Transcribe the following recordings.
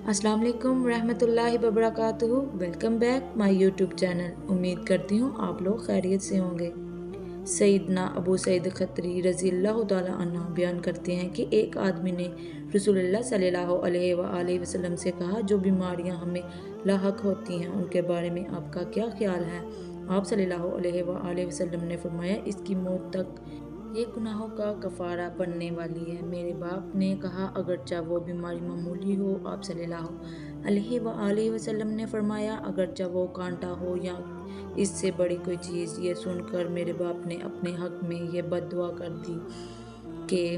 السلام علیکم ورحمۃ اللہ وبرکاتہ۔ Welcome back my YouTube channel. امید کرتی ہوں آپ لوگ خیریت سے ہوں گے۔ سیدنا ابو سعید خدری رضی اللہ تعالیٰ عنہ بیان کرتے ہیں کہ ایک آدمی نے رسول اللہ صلی اللہ علیہ وآلہ وسلم سے کہا، جو بیماریاں ہمیں لاحق ہوتی ہیں ان کے بارے میں آپ کا کیا خیال ہے؟ آپ صلی اللہ علیہ وآلہ وسلم نے فرمایا، اس کی موت تک یہ گناہوں کا کفارہ بننے والی ہے۔ میرے باپ نے کہا، اگرچہ وہ بیماری معمولی ہو؟ آپ صلی اللہ علیہ وآلہ وسلم نے فرمایا، اگرچہ وہ کانٹا ہو یا اس سے بڑی کوئی چیز۔ یہ سن کر میرے باپ نے اپنے حق میں یہ بد دعا کر دی کہ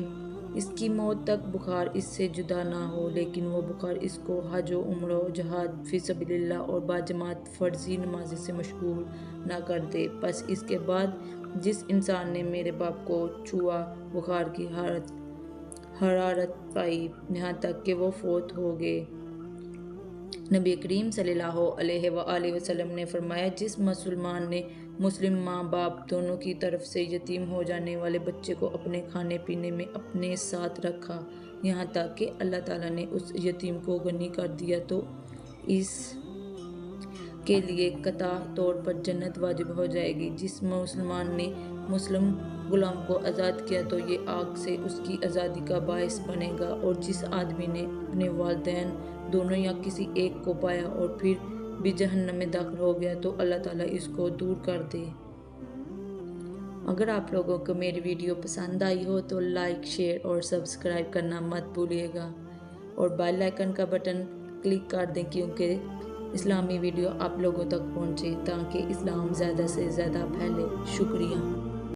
اس کی موت تک بخار اس سے جدا نہ ہو، لیکن وہ بخار اس کو حج و عمرہ، جہاد فی سبیل اللہ اور باجماعت فرضی نماز سے مشغول نہ کر دے۔ پس اس کے بعد جس انسان نے میرے باپ کو چھوا، بخار کی حرارت پائی، یہاں تک کہ وہ فوت ہو گئے۔ نبی کریم صلی اللہ علیہ وآلہ وسلم نے فرمایا، جس مسلمان نے مسلم ماں باپ دونوں کی طرف سے یتیم ہو جانے والے بچے کو اپنے کھانے پینے میں اپنے ساتھ رکھا، یہاں تک کہ اللہ تعالیٰ نے اس یتیم کو غنی کر دیا، تو اس کے لیے قطع طور پر جنت واجب ہو جائے گی۔ جس مسلمان نے مسلم غلام کو آزاد کیا تو یہ آگ سے اس کی آزادی کا باعث بنے گا، اور جس آدمی نے اپنے والدین دونوں یا کسی ایک کو پایا اور پھر بھی جہنم میں داخل ہو گیا تو اللہ تعالیٰ اس کو دور کر دے۔ اگر آپ لوگوں کو میری ویڈیو پسند آئی ہو تو لائک، شیئر اور سبسکرائب کرنا مت بھولیے گا، اور بیل آئیکن کا بٹن کلک کر دیں کیونکہ اسلامی ویڈیو آپ لوگوں تک پہنچے، تاکہ اسلام زیادہ سے زیادہ پھیلے۔ شکریہ۔